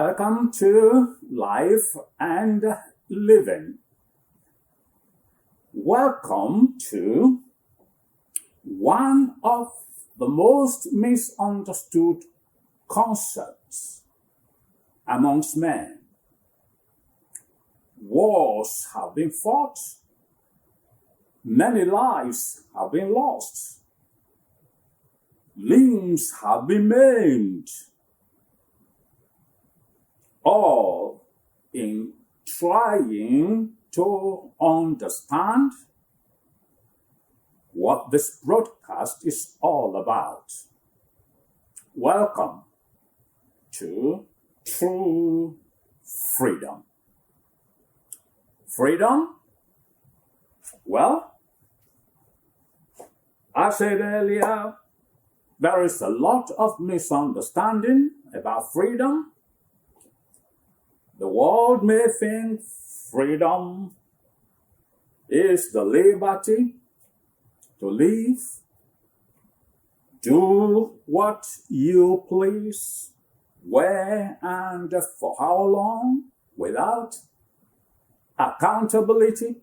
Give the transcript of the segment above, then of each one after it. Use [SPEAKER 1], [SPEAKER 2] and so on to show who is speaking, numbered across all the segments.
[SPEAKER 1] Welcome to Life and Living. Welcome to one of the most misunderstood concepts amongst men. Wars have been fought. Many lives have been lost. Limbs have been maimed. All in trying to understand what this broadcast is all about. Welcome to True Freedom. Freedom? Well, I said earlier, there is a lot of misunderstanding about freedom. The world may think freedom is the liberty to live, do what you please, where and for how long, without accountability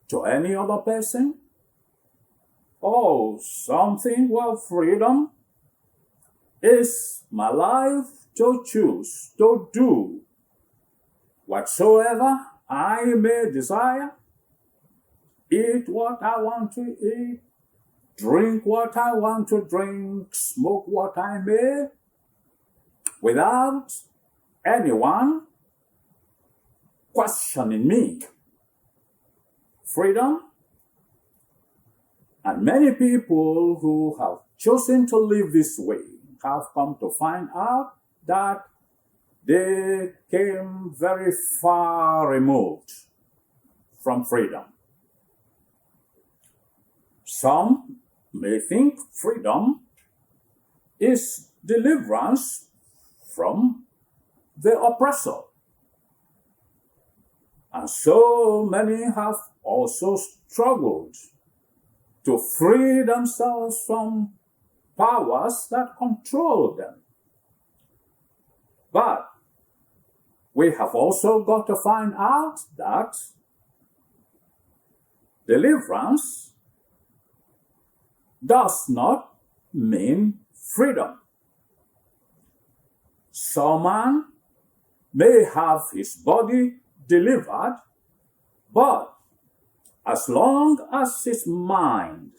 [SPEAKER 1] to any other person. Oh, something, well, freedom is my life to choose, to do whatsoever I may desire, eat what I want to eat, drink what I want to drink, smoke what I may, without anyone questioning me. Freedom. And many people who have chosen to live this way have come to find out that they came very far removed from freedom. Some may think freedom is deliverance from the oppressor. And so many have also struggled to free themselves from powers that control them. But we have also got to find out that deliverance does not mean freedom. Some man may have his body delivered, but as long as his mind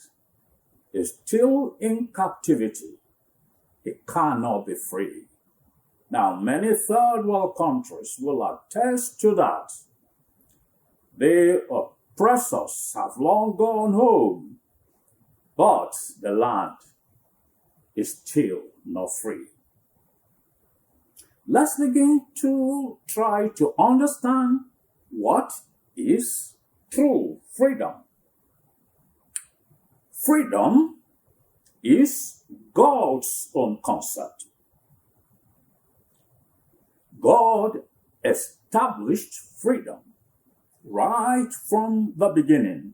[SPEAKER 1] is still in captivity, he cannot be free. Now, many third world countries will attest to that. The oppressors have long gone home, but the land is still not free. Let's begin to try to understand what is true freedom. Freedom is God's own concept. God established freedom right from the beginning.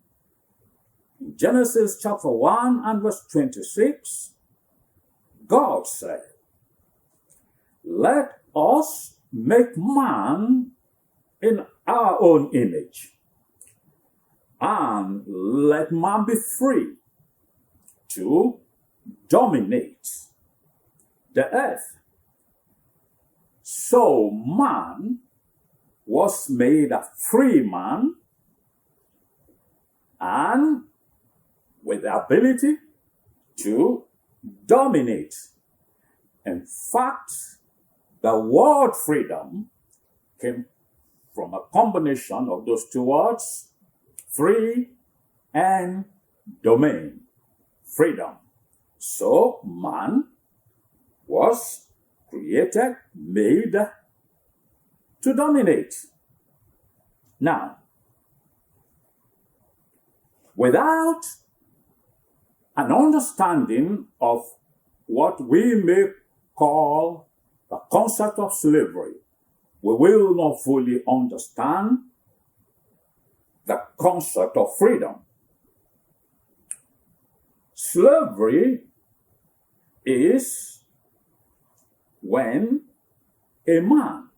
[SPEAKER 1] In Genesis chapter 1 and verse 26, God said, "Let us make man in our own image, and let man be free to dominate the earth." So man was made a free man and with the ability to dominate. In fact, the word freedom came from a combination of those two words, free and domain. Freedom. So man was created, made to dominate. Now, without an understanding of what we may call the concept of slavery, we will not fully understand the concept of freedom. Slavery is when a man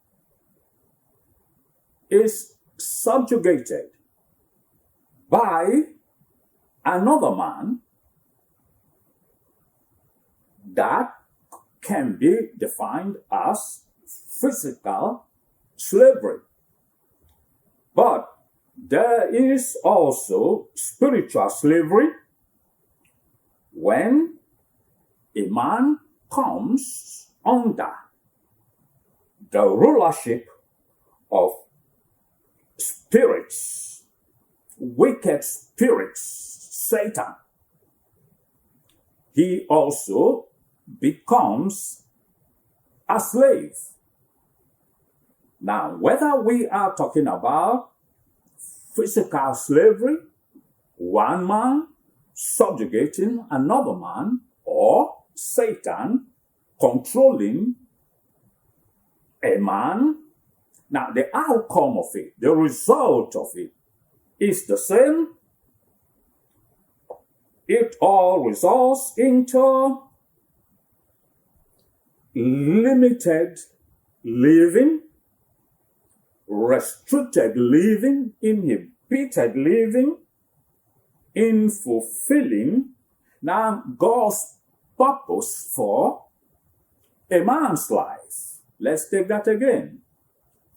[SPEAKER 1] is subjugated by another man, that can be defined as physical slavery. But there is also spiritual slavery when a man comes under the rulership of spirits, wicked spirits, Satan. He also becomes a slave. Now, whether we are talking about physical slavery, one man subjugating another man, or Satan controlling a man, now the outcome of it, the result of it, is the same. It all results into limited living, restricted living, inhibited living, in fulfilling now God's purpose for a man's life. Let's take that again.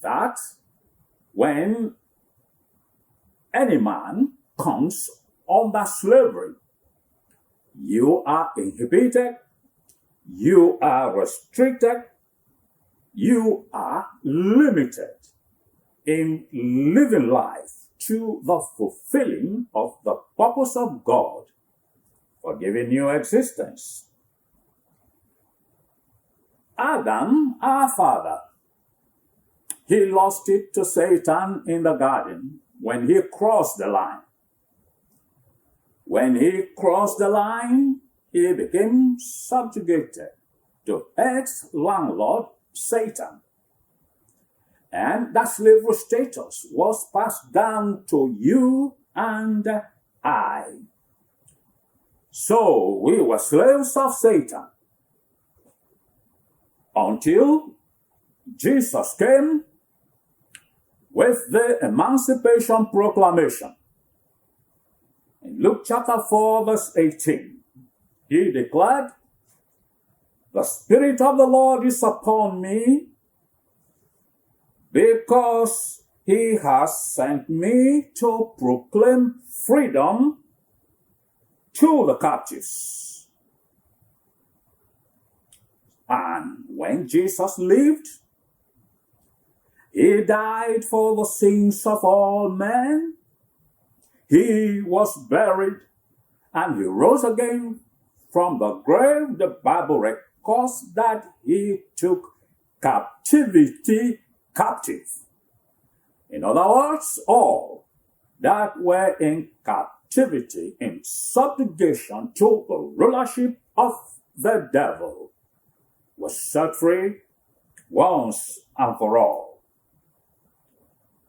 [SPEAKER 1] That when any man comes under slavery, you are inhibited, you are restricted, you are limited in living life to the fulfilling of the purpose of God for giving you existence. Adam, our father, he lost it to Satan in the garden when he crossed the line. When he crossed the line, he became subjugated to ex-landlord Satan. And that slavery status was passed down to you and I. So we were slaves of Satan until Jesus came with the Emancipation Proclamation. In Luke chapter 4, verse 18, he declared, "The Spirit of the Lord is upon me, because he has sent me to proclaim freedom to the captives." And when Jesus lived, he died for the sins of all men. He was buried and he rose again from the grave. The Bible records that he took captivity captive. In other words, all that were in captivity, in subjugation to the rulership of the devil, was set free once and for all.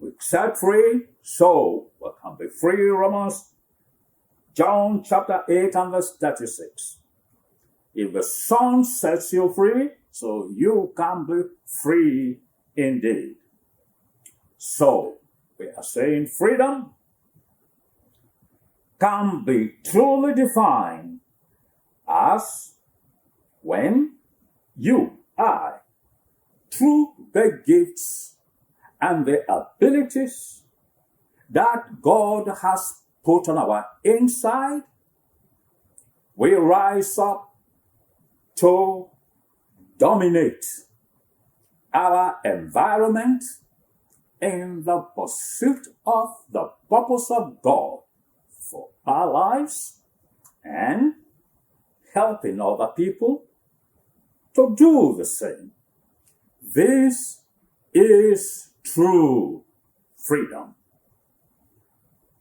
[SPEAKER 1] We set free, so we can be free. John chapter 8 and verse 36. If the Son sets you free, so you can be free indeed. So, we are saying freedom can be truly defined as when you, I, through the gifts and the abilities that God has put on our inside, we rise up to dominate our environment in the pursuit of the purpose of God for our lives and helping other people to do the same. This is true freedom.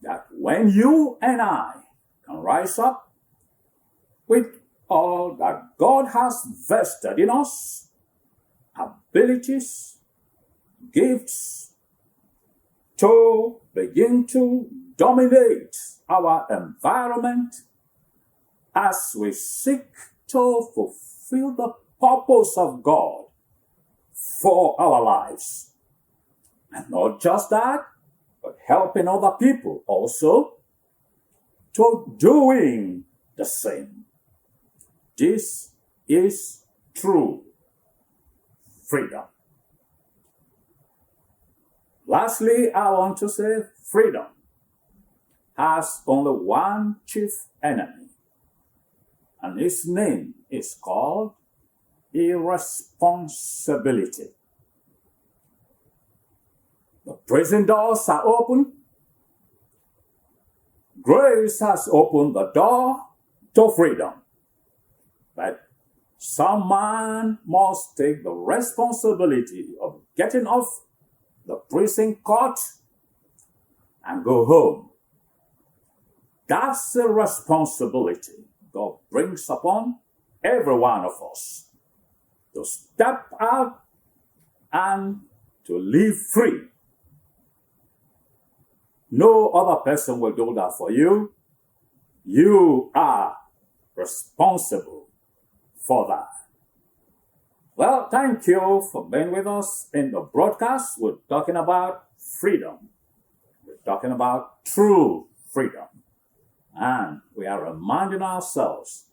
[SPEAKER 1] That when you and I can rise up with all that God has vested in us, abilities, gifts, to begin to dominate our environment as we seek to fulfill the purpose of God for our lives. And not just that, but helping other people also to doing the same. This is true freedom. Lastly, I want to say freedom has only one chief enemy, and his name is called irresponsibility. The prison doors are open. Grace has opened the door to freedom. But some man must take the responsibility of getting off the prison court and go home. That's a responsibility God brings upon every one of us, to step out and to live free. No other person will do that for you. You are responsible for that. Well, thank you for being with us in the broadcast. We're talking about freedom. We're talking about true freedom. And we are reminding ourselves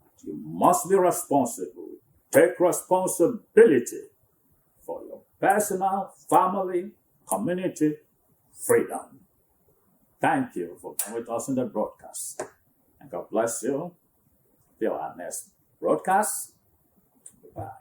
[SPEAKER 1] that you must be responsible. Take responsibility for your personal, family, community freedom. Thank you for being with us in the broadcast. And God bless you. Till our next broadcast. Goodbye.